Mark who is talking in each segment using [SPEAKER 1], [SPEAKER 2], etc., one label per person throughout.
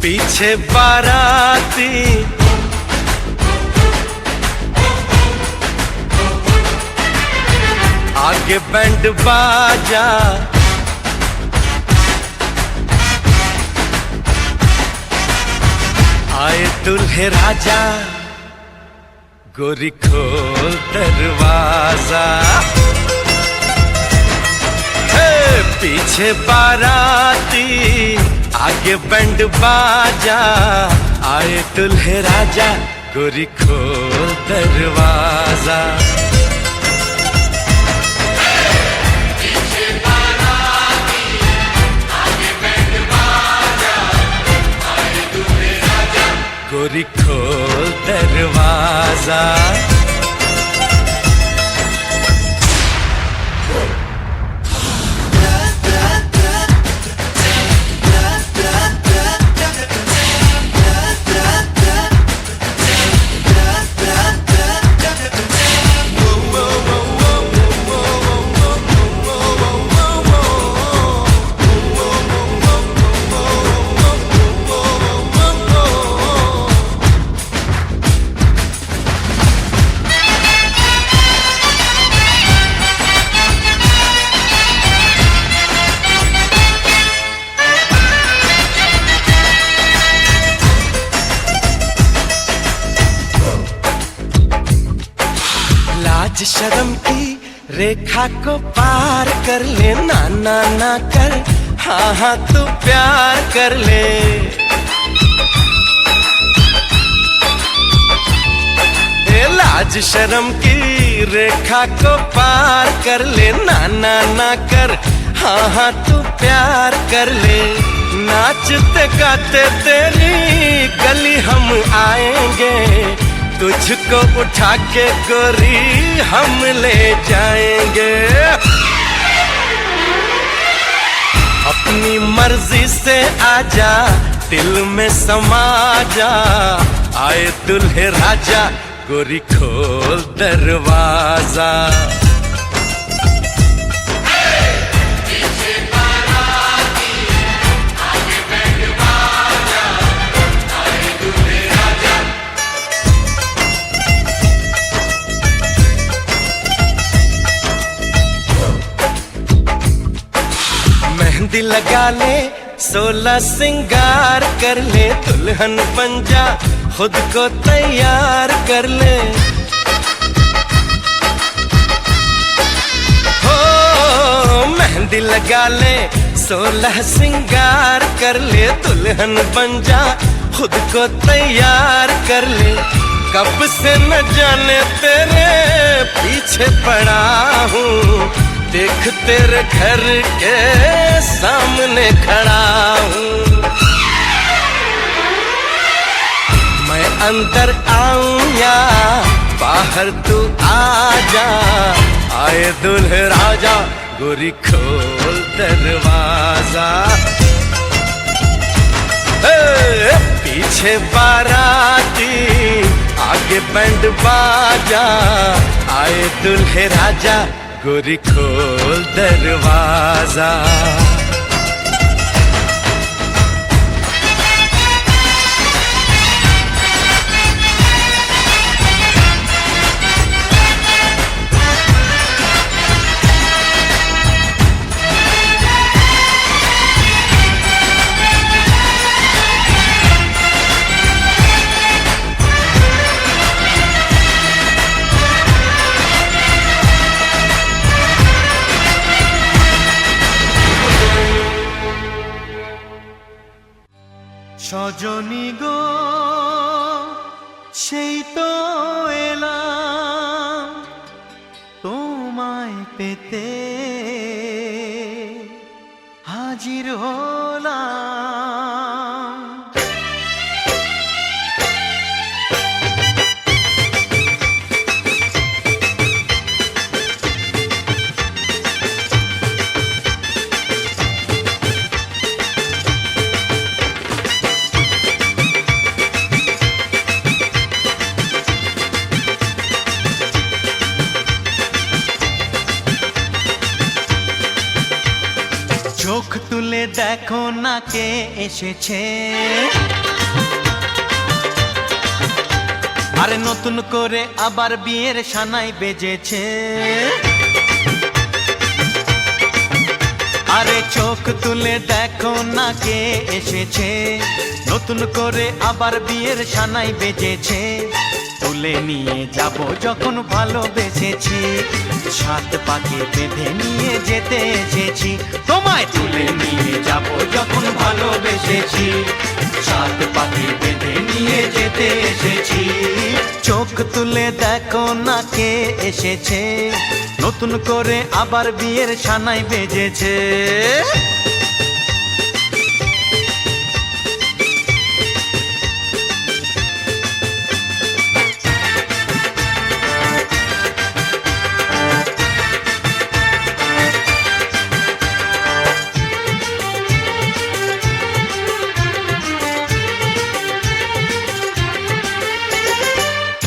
[SPEAKER 1] पीछे बाराती आगे बैंड बाजा, आए दुल्हे राजा, गोरी खोल दरवाजा। पीछे बाराती आगे बैंड बाजा, आए दुल्हे राजा, गोरी खोल दरवाजा। गोरी खोल दरवाजा। लाज शर्म की रेखा को पार कर ले, ना ना ना कर, हाँ हाँ तू प्यार कर ले। लाज शर्म की रेखा को पार कर ले, ना ना ना कर, हाँ हाँ तू प्यार कर ले। नाचते गाते तेरी गली हम आएंगे, तुझको उठा के गोरी हम ले जाएंगे। अपनी मर्जी से आजा, दिल में समा जा, आए दुल्हे राजा, गोरी खोल दरवाजा। मेहंदी लगा ले, 16 सिंगार कर ले, दुल्हन बन जा, खुद को तैयार कर ले। हो मेहंदी लगा ले, 16 सिंगार कर ले, दुल्हन बन जा, खुद को तैयार कर ले। कब से न जाने तेरे पीछे पड़ा हूँ, देख तेरे घर के सामने खड़ा हूँ। मैं अंदर आऊं या बाहर तू आ जा, आए दुल्हे राजा, गोरी खोल दरवाजा। पीछे बाराती आगे बैंड बाजा, आए दुल्हे राजा, गोरी खोल दरवाजा। সজনী গো সেই তো এলাম তোমায় পেতে, হাজির হলাম। চোখ তুলে দেখো না কে এসেছে, আরে নতুন করে আবার বিয়ের সানাই বেজেছে। আরে চোখ তুলে দেখো না কে এসেছে, নতুন করে আবার বিয়ের সানাই বেজেছে। তুলে নিয়ে যাব যখন ভালোবেসেছি, সাত পাকে বেঁধে নিয়ে যেতে এসেছি। তোমায় তুলে নিয়ে যাব যখন ভালোবেসেছি, সাত পাকে বেঁধে নিয়ে যেতে এসেছি। চোখ তুলে দেখো না কে এসেছে, নতুন করে আবার বিয়ের সানাই বেজেছে।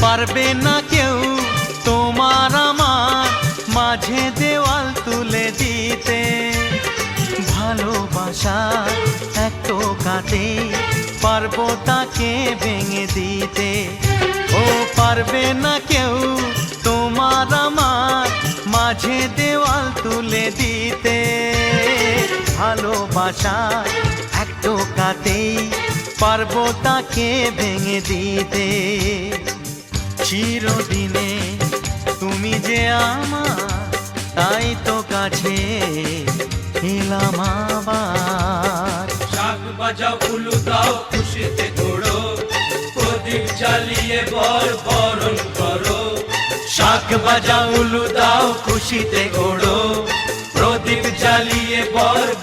[SPEAKER 1] পারবে না কেউ তোমার আমার মাঝে দেওয়াল তুলে দিতে, ভালোবাসা এক টোকাতে পারবো তাকে ভেঙে দিতে। ও পারবে না কেউ তোমার আমার মাঝে দেওয়াল তুলে দিতে, ভালোবাসা এক টোকাতেই পারবো তাকে ভেঙে দিতে। চিরদিনে তুমি যে আমার, তাই তো কাছে এলাম আবার।
[SPEAKER 2] শাক বাজাও উলু দাও খুশিতে ঘোড়ো, প্রদীপ জ্বালিয়ে বরণ করো।
[SPEAKER 1] শাক বাজাও উলু দাও খুশিতে ওড়ো,
[SPEAKER 2] প্রদীপ জ্বালিয়ে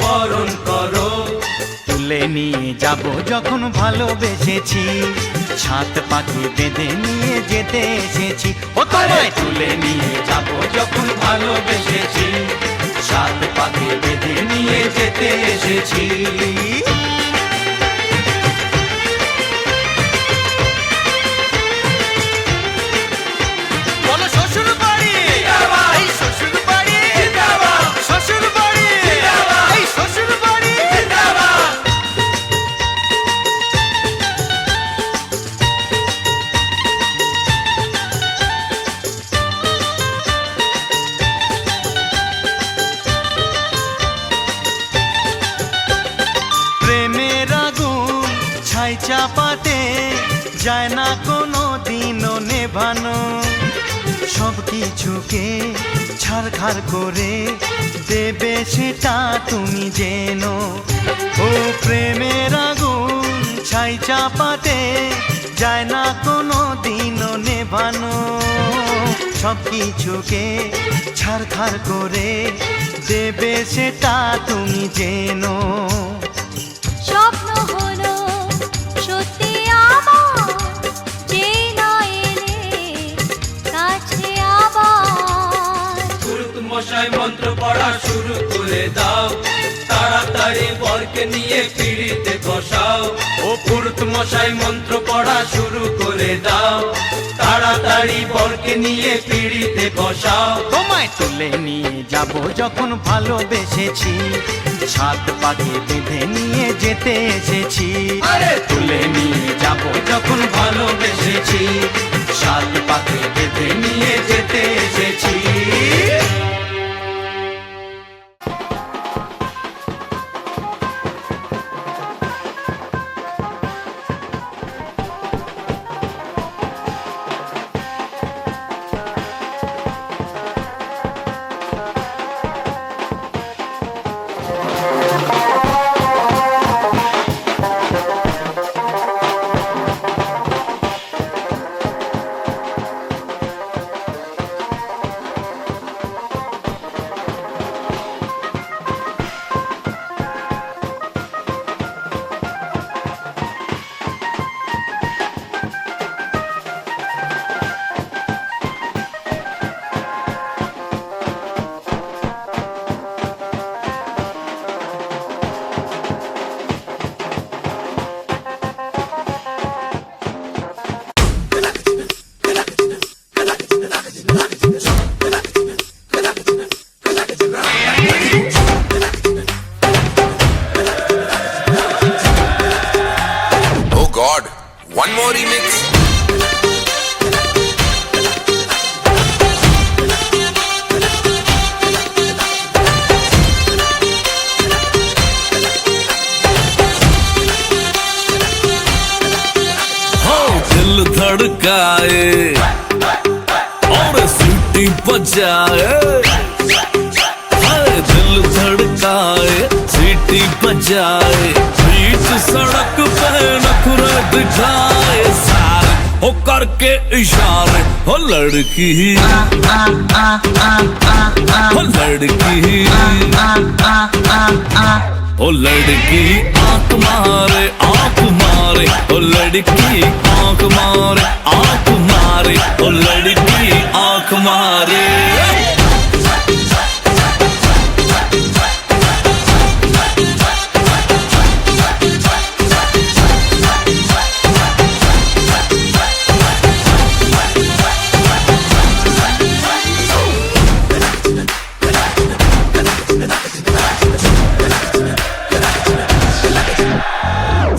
[SPEAKER 2] বরণ করো।
[SPEAKER 1] তুলে নিয়ে যাব যখন ভালোবেসেছি, সাত পাকে বেঁধে নিয়ে যেতে এসেছি। ও তোমায়
[SPEAKER 2] তুলে নিয়ে যাব যখন ভালোবেসেছি, সাত পাকে বেঁধে নিয়ে যেতে এসেছি।
[SPEAKER 1] বলো শ্বশুর বাড়ি, এই শ্বশুর বাড়ি, শ্বশুর বাড়ি, এই শ্বশুর বাড়ি। প্রেমের আগুন ছাই চাপাতে যায় না কোনো দিনও নেভানো, সব কিছুকে ছাড়খাড় করে দেবে সেটা তুমি জেনো। ও প্রেমের আগুন ছাই চাপাতে যায় না কোনো দিনও নেভানো, সব কিছুকে ছাড়খাড় করে দেবে সেটা তুমি জেনো।
[SPEAKER 3] স্বপ্ন হলো সত্যি আমার, যে না এলে কাছে আবার।
[SPEAKER 2] পুরুত মশাই মন্ত্র পড়া শুরু করে দাও, তাড়াতাড়ি বরকে নিয়ে পিড়িতে বসাও। ও পুরুত মশাই মন্ত্র পড়া শুরু করে দাও, তাড়াতাড়ি বরকে নিয়ে পিড়িতে বসাও।
[SPEAKER 1] তোমায় তুলে নিয়ে যাব যখন ভালোবেসেছি, সাত পাকে বেঁধে নিয়ে যেতে এসেছি।
[SPEAKER 2] আরে তুলে নিয়ে যাব যখন ভালোবেসেছি, সাত পাকে বেঁধে নিয়ে যেতে এসেছি।
[SPEAKER 4] One more remix.
[SPEAKER 5] दिल धड़काए और सीटी बजाए, दिल धड़काए सीटी बजाए, बीच सड़क पे नखरे दिखाए सारे हो करके इशारे, हो लड़की हो लड़की ओ लड़की आंख मारे आंख मारे, ओ लड़की आंख मारे आंख मारे, ओ लड़की आंख मारे।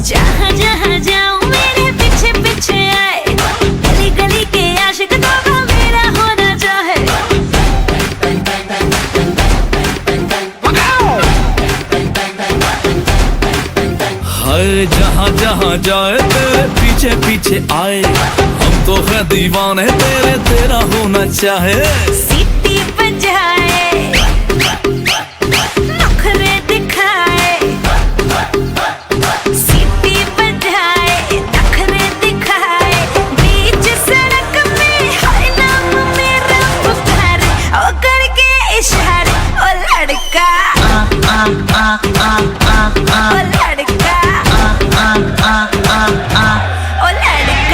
[SPEAKER 3] जहाँ जहाँ जाऊँ मेरे पीछे पीछे आए, गली गली के आशिक तो मेरा होना चाहे।
[SPEAKER 5] हाय जहाँ जहाँ जाए तेरे पीछे पीछे आए, हम तो है दीवाने तेरे, तेरा होना चाहे।
[SPEAKER 3] सीटी बजाए नखरे दिखाए, सीटी बजाए नखरे दिखाए, बीच सड़क में हर नाम मेरा पुकारे, ओ करके इशारे, ओ लड़का ओ लड़का ओ लड़का।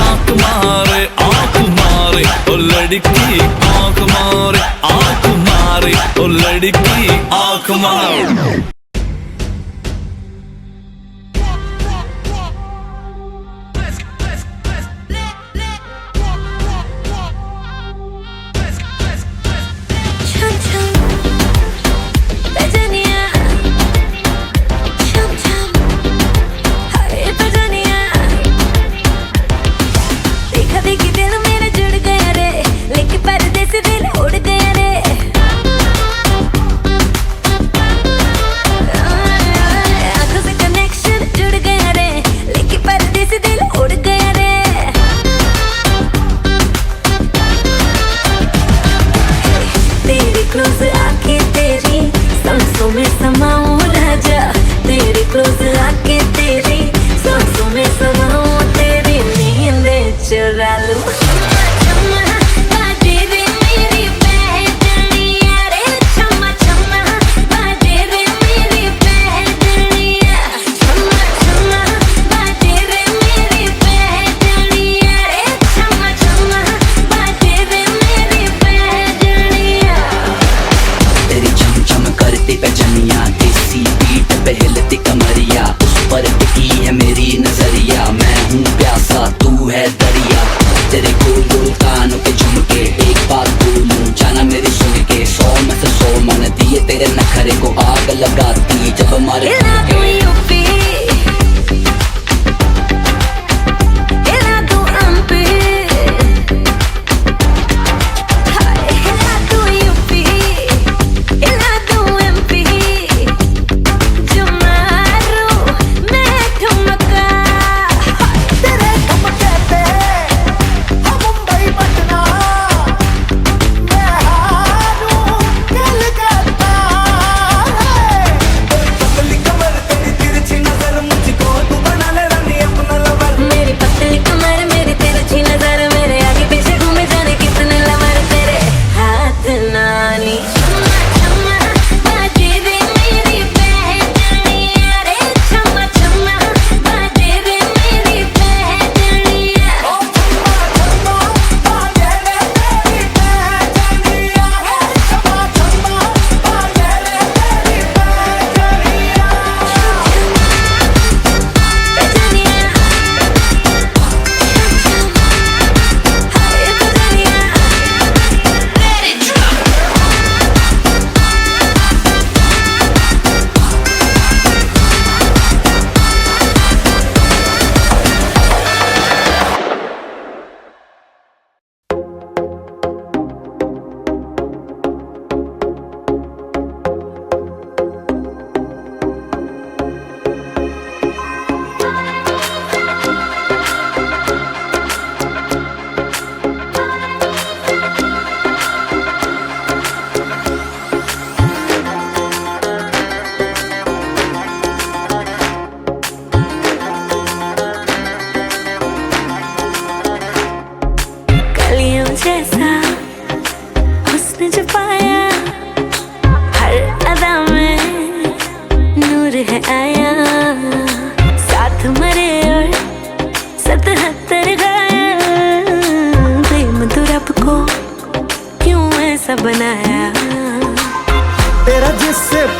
[SPEAKER 5] आंख मारे आंख मारे, ओ लड़की आंख मारे आंख मारे, ओ लड़की आंख मारे।
[SPEAKER 3] छम छम बजनिया, छम छम हरे बजनिया, देखा देखी दिल मेरा जुड़ गया रे, लेके परदेसी दिल उड़ गया रे।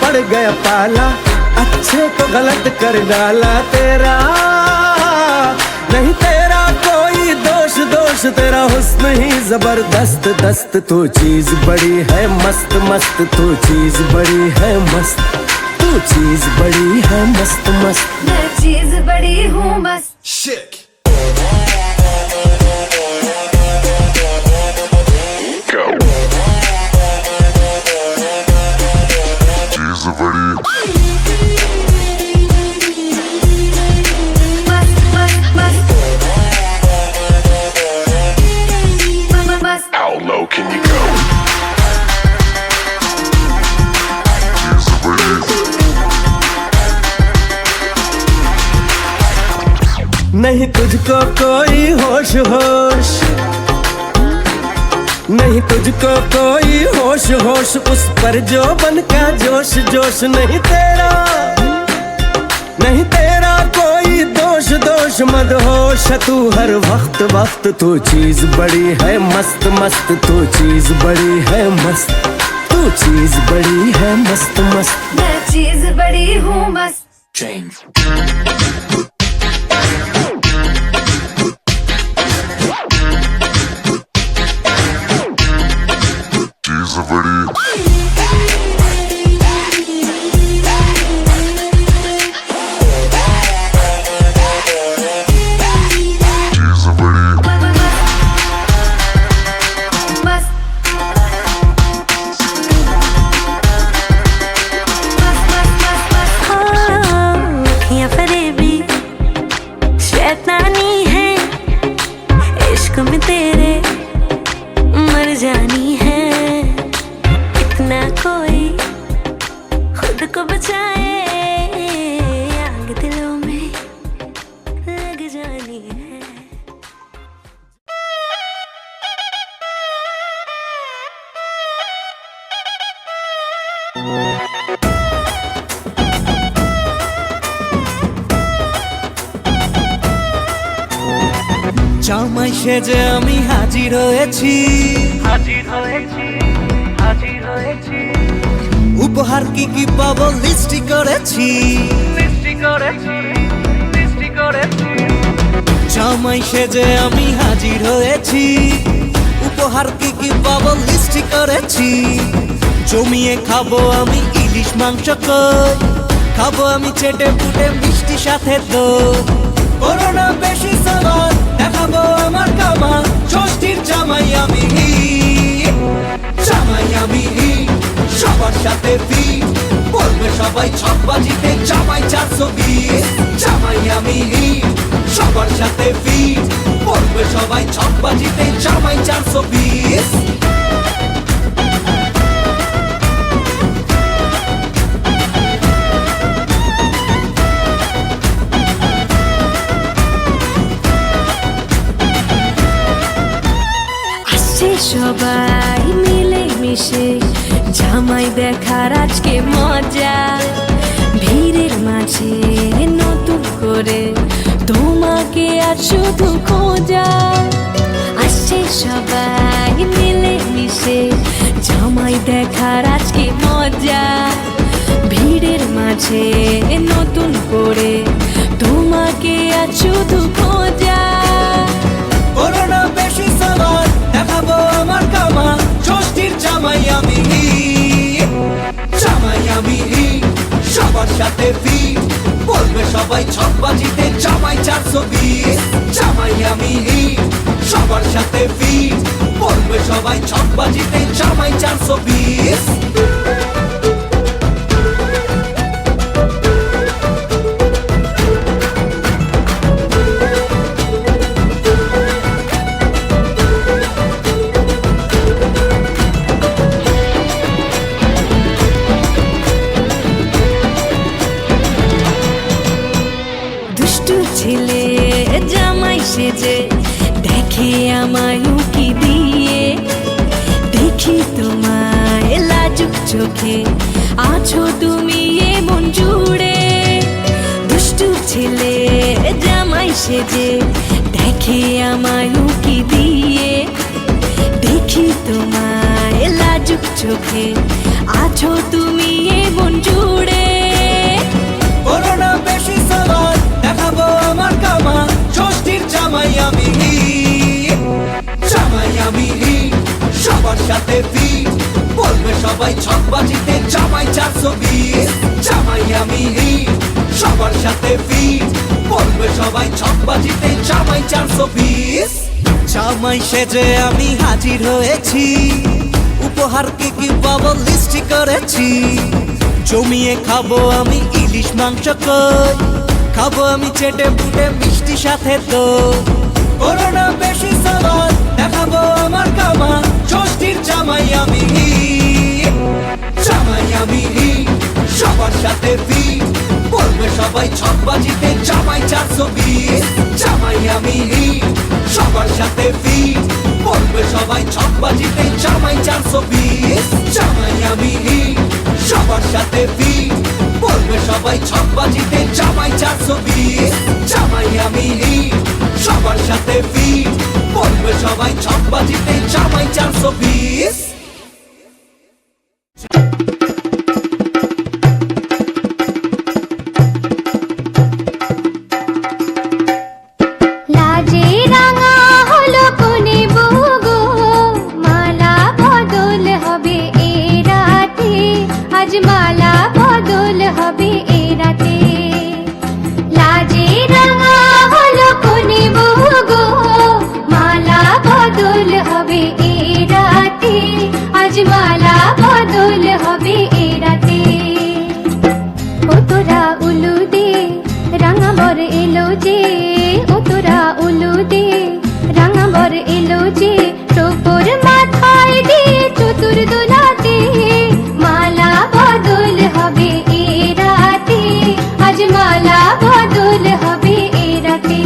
[SPEAKER 1] पड़ गया पाला, अच्छे को गलत कर डाला तेरा। नहीं तेरा कोई दोष, दोष तेरा हुस्न ही जबरदस्त दस्त। तू चीज बड़ी है मस्त मस्त, तू चीज बड़ी है मस्त, तू चीज बड़ी है मस्त मस्त।
[SPEAKER 3] मैं चीज बड़ी हूँ मस्त।
[SPEAKER 1] Shit. नहीं तुझको कोई होश होश, नहीं तुझको कोई होश होश, उस पर जो बन का जोश जोश। नहीं तेरा, नहीं तेरा कोई दोष दोष, मदहोश तू हर वक्त वक्त। तू चीज बड़ी है मस्त मस्त, तू चीज बड़ी है मस्त, तू चीज बड़ी है मस्त मस्त।
[SPEAKER 3] मैं चीज बड़ी हूँ मस्त।
[SPEAKER 1] জামাই সেজে আমি হাজির হয়েছি, উপহার কি কি পাবো লিস্টি করেছি। জামাই সেজে আমি হাজির হয়েছি, উপহার কি কি পাবো লিস্টি করেছি। জমিয়ে খাবো আমি ইলিশ মাংস কই, খাবো আমি চেটে পুটে মিষ্টি সাথে দই। করোনা বেশি সামান দেখাবো আমার কামান, ষষ্ঠীর জামাই আমি, জামাই আমি সবার সাথে ফিট। বলবে সবাই ছকবাজিতে জামাই 420, জামাই আমি সবার সাথে ফিট। বলবে সবাই ছকবাজিতে জামাই 420।
[SPEAKER 3] সবাই মিলে মিশে জামাই দেখার আজকে মজা। ভিড়ের মাঝে নতুন করে তোমাকে আজ শুধু খোঁজা। আসছে সবাই মিলে মিশে জামাই দেখার আজকে মজা। ভিড়ের মাঝে নতুন করে তোমাকে আজ শুধু খোঁজা।
[SPEAKER 1] করোনা বেশি সামান দেখাবো আমার কামান, ষষ্ঠীর জামাই আমি, জামাই আমি সবার সাথে ফিট। বলবে সবাই ছকবাজিতে জামাই 420, জামাই আমি সবার সাথে ফিট। বলবে সবাই ছকবাজিতে জামাই 420।
[SPEAKER 3] ছেলে জামাই সেজে দেখে আমায় উকি দিয়ে। দেখি তোমায় লাজুক চোখে আছো তুমি এমন জুড়ে। দুষ্টু ছেলে জামাই সেজে দেখে আমায় উকি দিয়ে। দেখি তোমায় লাজুক লাজুক চোখে আছো তুমি এ মন জুড়ে।
[SPEAKER 1] করোনা বেশি সালাদ দেখাবো আমার কামা ষষ্ঠীর জামাই আমি জামাই আমি সবার সাথে ফিট বলবে সবাই ছকবাজিতে জামাই 420 জামাই আমি সবার সাথে ফিট বলবে সবাই ছকবাজিতে জামাই 420 জামাই সেজে আমি হাজির হয়েছি উপহার কি কি পাবো লিস্ট করেছি জমিয়ে খাবো আমি ইলিশ মাংস কই খাবো আমি চেটে পুটে মিষ্টি সাথে তো করোনা বেশি সালাদ দেখাবো আমার কামা ষষ্ঠীর জামাই আমি সবার সাথে ফিট বলবে সবাই ছকবাজিতে জামাই 420 জামাই আমি সবার সাথে ফিট বলবে সবাই ছকবাজিতে জামাই 420 জামাই আমি সবার সাথে ফিট বলবে সবাই ছকবাজিতে জামাই 420 জামাই আমি সবার সাথে ফিট বলবে সবাই ছকবাজিতে জামাই 420।
[SPEAKER 3] লাজে রাঙা হলো কোনে বউ গো, মালা বদল হবে এ রাতে, আজ মালা বদল হবে এ রাতে। লাজে রাঙা হলো কোনে বউ গো, মালা বদল হবে এ রাতে, আজ মালা বদল হবে এ রাতে। ও তোরা উলু দে রাঙাবর এলো যে, ও তোরা উলু দে রাঙাবর এলো যে, টোপর মাথায় দিয়ে চতুর দোলাতে, মালা বদল হবে এ রাতে, আজ মালা বদল হবে এ রাতে।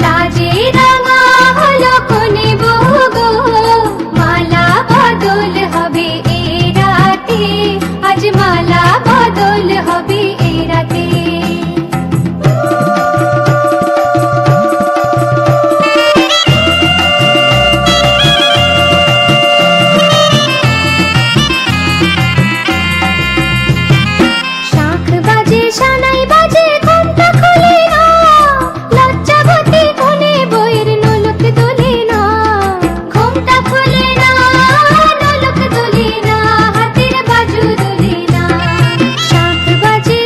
[SPEAKER 3] লাজে রাঙা হলো কোনে বউ গো, মালা বদল হবে এ রাতে, আজ মালা বদল হবে এ রাতে। শাঁখ বাজে সানাই বাজে ঘুমটা খুলে না, লজ্জাবতী কোনে বইয়ের নোলক দোলে না, ঘুমটা খুলে না নোলক দোলে না, হাতের বাজু দোলে না। শাঁখ বাজে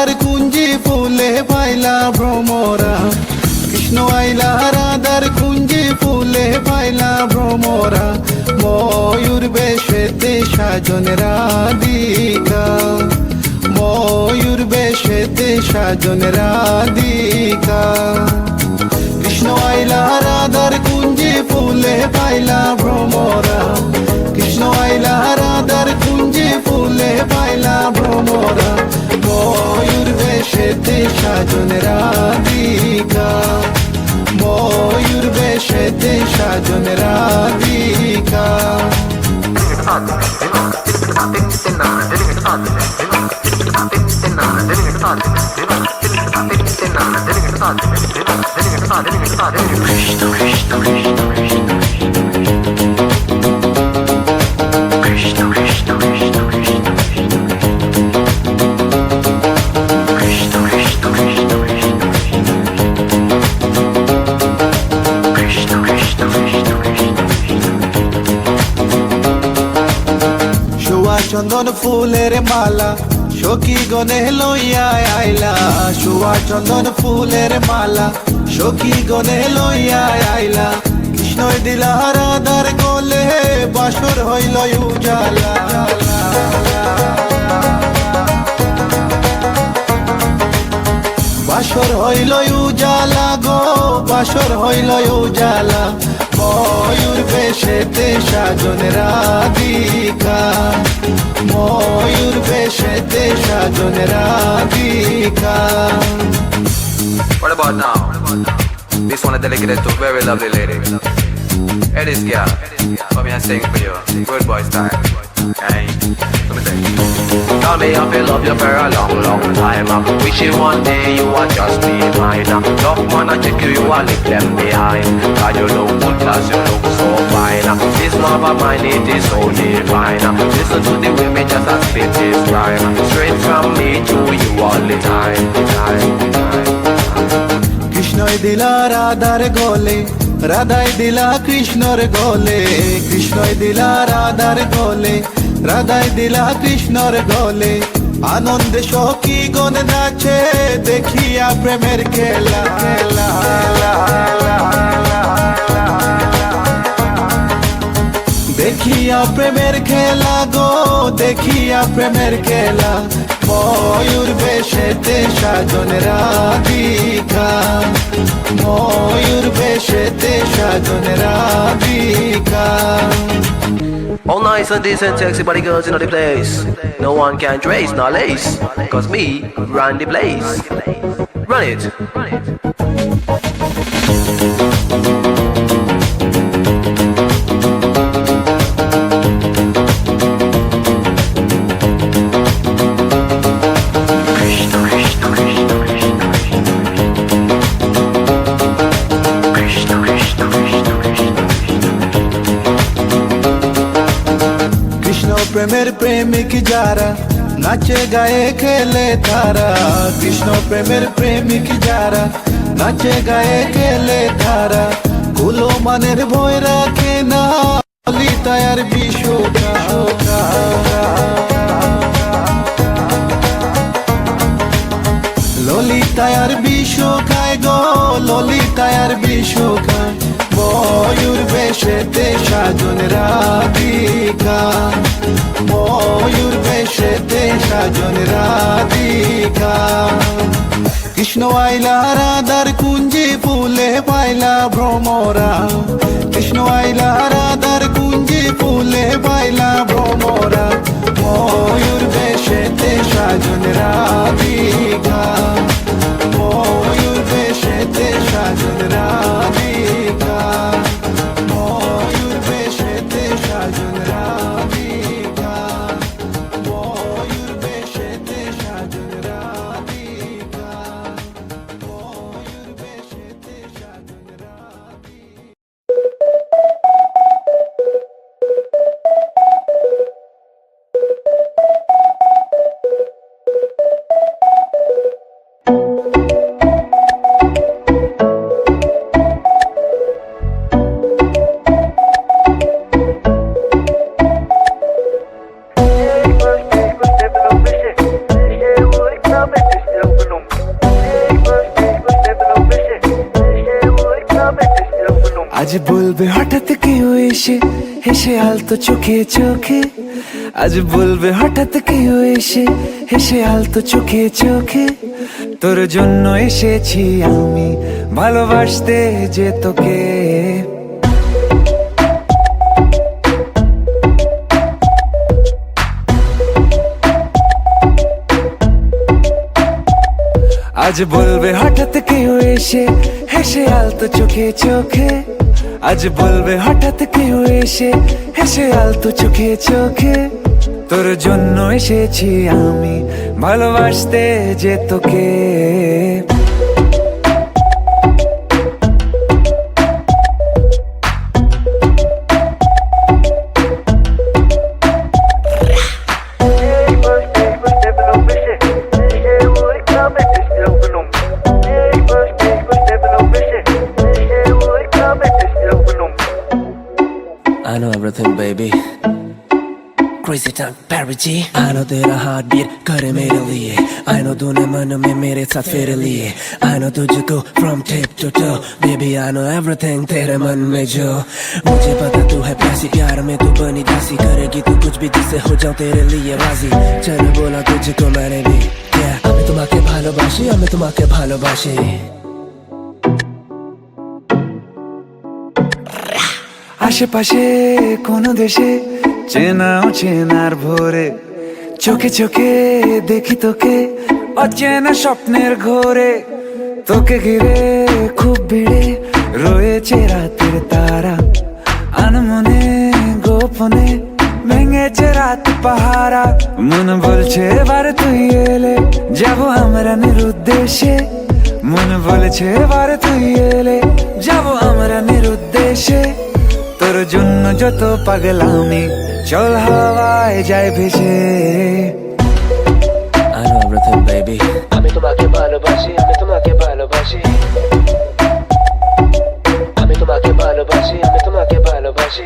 [SPEAKER 4] রাধার কুঞ্জি ফুলে পাইলা ভ্রমরা, কৃষ্ণ আইলা রাধার কুঞ্জি ফুলে পাইলা ভ্রমরা, ময়ূর বেশেতে সাজন রাধিকা, ময়ূর বেশেতে সাজন রাধিকা। কৃষ্ণ আইলা রাধার কুঞ্জি ফুলে পাইলা ভ্রমরা, কৃষ্ণ আইলা রাধার কুঞ্জি ফুলে পাইলা ভ্রমরা, ময়ূর বেশেতে সাজন রাধিকা, ময়ূর বেশেতে সাজন রাধিকা। চন্দন ফুলের মালা সখী গনে লইয়া আইলা, সুয়া চন্দন ফুলের মালা সখী গনে লইয়া আইলা, কৃষ্ণই দিলা রাধার গলে বাসর হইল উজালা। বাসর হইল উজালা গো, বাসর হইল উজালা, ময়ূর বেশেতে সাজন রাধিকা, ময়ূর বেশেতে সাজন Radhika.
[SPEAKER 6] What about now? This one is dedicated to a very lovely lady. Hey, this girl, come here and sing for you. Good boy style. Hey, let me sing. Tell me if you love you for a long, long time. Wishing one day you would just be mine. Love man, I check you, you will leave them behind. Cause you look good, cause you look so fine. This love of mine, it is so divine. Listen to the way me just a spit this rhyme. Straight from me to you all the time.
[SPEAKER 4] কৃষ্ণই দিলা রাধার গলে, রাধাই দিলা কৃষ্ণর গলে, কৃষ্ণই দিলা রাধার গলে, রাধাই দিলা কৃষ্ণর গলে, আনন্দে সখী গণ নাচে দেখিয়া প্রেমের খেলা। দেখিয়া প্রেমের খেলা গো, দেখিয়া প্রেমের খেলা, ময়ূর বেশেতে সাজন রাধিকা, ময়ূর বেশেতে সাজন Radhika.
[SPEAKER 6] All nice and decent sexy body girls in the place. No one can trace nor lace. Cause me run the place. Run it.
[SPEAKER 4] প্রেমের প্রেমিক যারা নাচে গায়ে খেলে তারা, কৃষ্ণ প্রেমের প্রেমিক যারা নাচে গায়ে খেলে তারা, কুলো মানের ভয় রাখে না ললিতায়ার বিশ্বকা। ললিতায়ার বিশ্বকায় গো, ললিতায়ার বিশ্বকায়, ময়ূর বেশেতে সাজন রাধিকা, ময়ূর বেশেতে সাজন রাধিকা। কৃষ্ণ আইলা রাধার কুঞ্জি ফুলে পাইলা ভ্রমরা, কৃষ্ণ আইলা রাধার কুঞ্জি ফুলে পাইলা ভ্রমরা, ময়ূর বেশেতে সাজন রাধিকা, ময়ূর বেশেতে সাজন রাধিকা, ময়ূর বেশেতে সাজন রাধিকা, ময়ূর বেশেতে সাজন রাধিকা, ময়ূর বেশেতে সাজন রাধিকা।
[SPEAKER 7] বলবে হঠাৎ কেউ এসে হেসে আলতো চোখে চোখে, আজ বলবে হঠাৎ কেউ এসে হেসে আলতো চোখে চোখে, তোর জন্য এসেছি আমি ভালোবাসতে যে তোকে। আজ বলবে হঠাৎ কেউ এসে হেসে আলতো চোখে চোখে, আজ বলবে হঠাৎ কেউ এসে হেসে আলতো চোখে চোখে, তোর জন্য এসেছি আমি ভালোবাসতে যে তোকে।
[SPEAKER 8] I know everything, baby. Crazy time, Perry G. I know तेरा heartbeat करे मेरे लिए. I know तूने मन में मेरे साथ फेरे लिए. I know तुझको from tip to toe. Baby, I know everything तेरे मन में जो. मुझे पता तू है प्यासी, प्यार में तू बनी दासी, करेगी तू कुछ भी जिससे हो जाऊं तेरे लिए राजी. चल बोला तुझको मैंने भी. Yeah, আমি তোমাকে ভালোবাসি, আমি তোমাকে ভালোবাসি.
[SPEAKER 7] আশেপাশে কোন দেশে চেনাও চেনার ভোরে, চোখে চোখে দেখি তোকে অচেনা স্বপ্নের ঘোরে, তোকে ঘিরে খুব ভিড়ে রয়েছে রাতের তারা, আনমনে গোপনে ভেঙেছে রাত পাহারা, মন বলছে এবার তুই এলে যাবো আমরা নিরুদ্দেশে, মন বলছে এবার তুই এলে যাবো আমরা নিরুদ্দেশে, তোর জন্য যত পাগলামি চল হাওয়ায় যায় ভেসে।
[SPEAKER 8] I know everything, baby. আমি তোমাকে ভালোবাসি, আমি তোমাকে ভালোবাসি. আমি তোমাকে ভালোবাসি, আমি তোমাকে ভালোবাসি.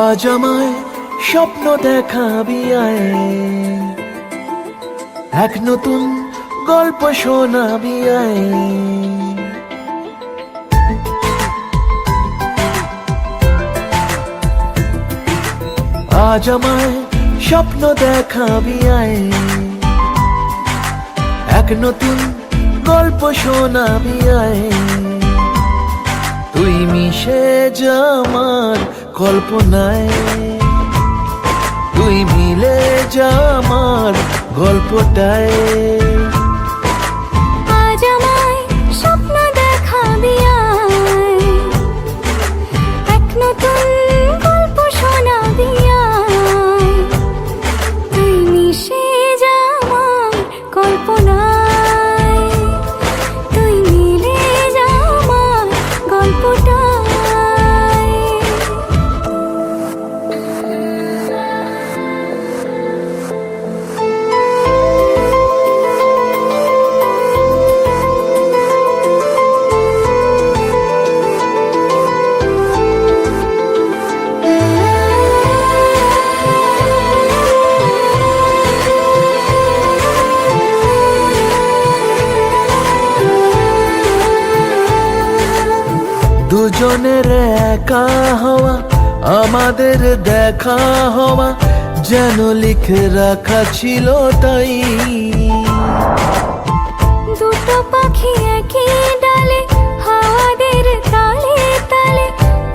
[SPEAKER 9] আজ আমায় স্বপ্ন দেখাবি আয়, এক নতুন গল্প শোনাবি আয়, আজ আমায় স্বপ্ন দেখাবি আয়, এক নতুন গল্প শোনাবি আয়, তুই মিশে যা আমার কল্পনায়, তুই মিলে যা আমার গল্পটায়।
[SPEAKER 3] আজ আমায় স্বপ্ন দেখাবি আয়, এক নতুন গল্প শোনাবি আয়, তুই মিশে যা আমার কল্পনায়, তুই মিলে যা আমার গল্পটায়।
[SPEAKER 9] দুজনের একা হওয়া, আমাদের দেখা হওয়া যেন লিখে রাখা ছিল তাই,
[SPEAKER 3] দুটো পাখি একই ডালে হাওয়াদের তালে তালে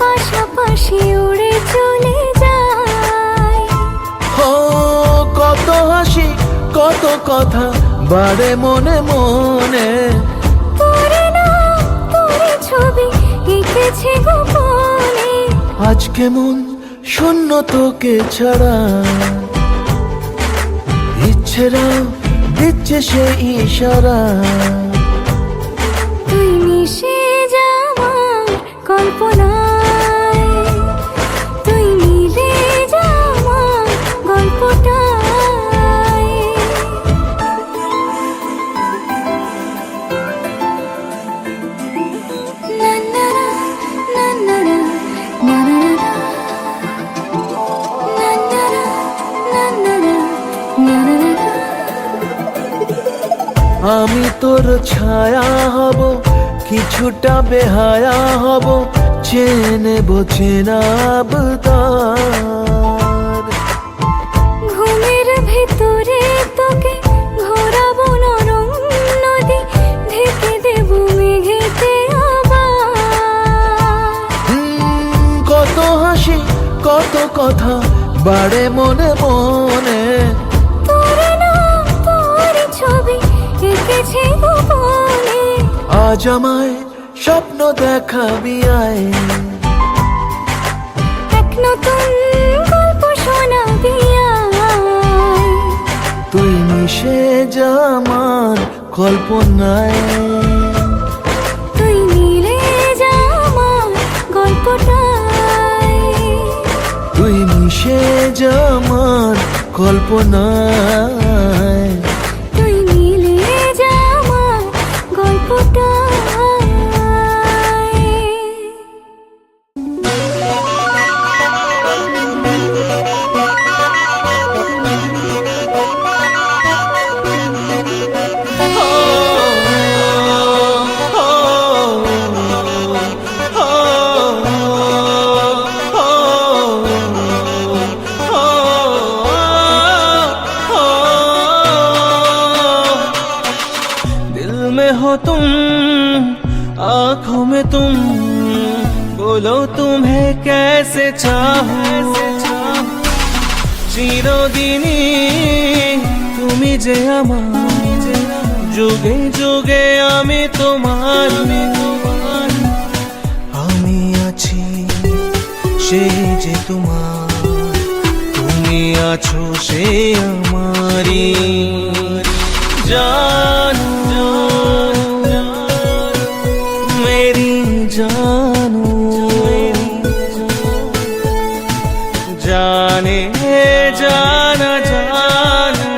[SPEAKER 3] পাশাপাশি উড়ে চলে যায়।
[SPEAKER 9] ও কত হাসি কত কথা বাড়ে মনে মনে,
[SPEAKER 3] তোরে না তোরে ছবি এঁকেছে গোপনে,
[SPEAKER 9] আজ কেমন শূন্য তোকে ছাড়া, ইচ্ছেরাও দিচ্ছে সে ইশারা।
[SPEAKER 3] তুই মিশে যা আমার কল্পনায়, তুই মিলে যা আমার গল্পটায়। না না না না না না না
[SPEAKER 9] আমি তোর ছায়া হব, কিছুটা বেহায়া হব, চেনে বোঝে না আবদার।
[SPEAKER 3] ঘুমের ভেতরে তোকে ঘোরাবো নরম নদী, ঢেকে দেব মেঘেতে আবার।
[SPEAKER 9] কত হাসি কত কথা বাড়ে মনে মনে,
[SPEAKER 3] তোর নাম তোর ছবি এঁকেছে গোপনে।
[SPEAKER 9] আজ আমায় স্বপ্ন দেখাবি আয়,
[SPEAKER 3] এক নতুন গল্প শোনাবি আয়।
[SPEAKER 9] তুই মিশে যা আমার কল্পনায়,
[SPEAKER 3] তুই মিলে যা আমার গল্পটায়।
[SPEAKER 9] তুই মিশে যা আমার কল্পনায়।
[SPEAKER 3] তুই মিলে যা আমার গল্পটায়।
[SPEAKER 7] दिल में हो तुम, आंखों में तुम, बोलो तुम्हें कैसे चाहूं। চিরদিনই তুমি যে আমার, যুগে যুগে আমি তোমার। আমি আছি সেই যে তোমার, তুমি আছো সে আমারি। জানো मेरी जानू, जाने जाना जानू।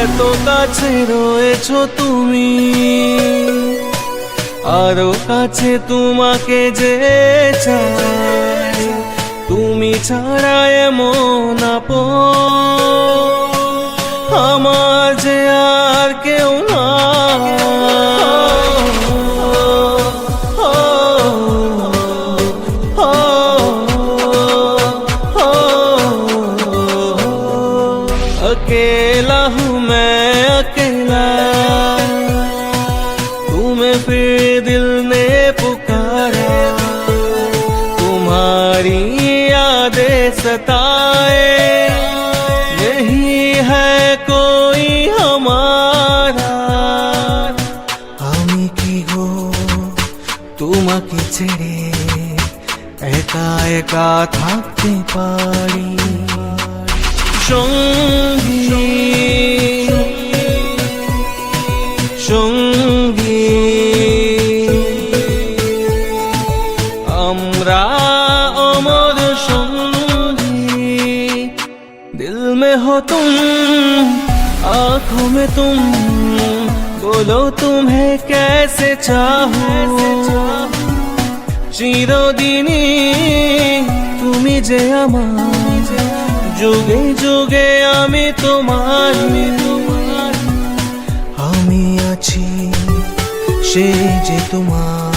[SPEAKER 7] এত কাছে রয়েছো তুমি, আরো কাছে তোমাকে যে চাই। তুমি ছাড়া এমন আপন আমার যে আর কেউ না। अकेला हूँ मैं अकेला, तुम्हें फिर दिल ने पुकारा। तुम्हारी यादें सताए, नहीं है कोई हमारा। আমি কি গো তোমাকে ছেড়ে একা একা থাকতে পারি। সঙ্গী সঙ্গী আমরা अमर সঙ্গী। दिल में हो तुम, आँखों में तुम, बोलो तुम्हें कैसे चाहूं। চিরদিনই তুমি যে আমার, যুগে যুগে আমি তোমার। আমি আছি সে যে তোমার,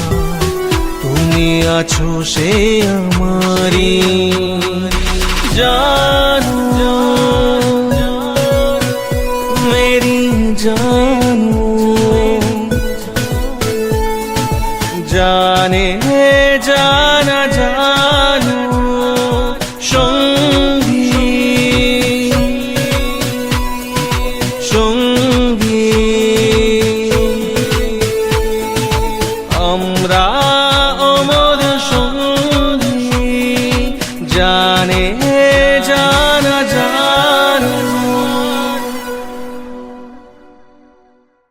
[SPEAKER 7] তুমি আছো সে আমারি। জানো मेरी जानू, जाने जाना जानू।
[SPEAKER 1] আমরা অমর সঙ্গী জানে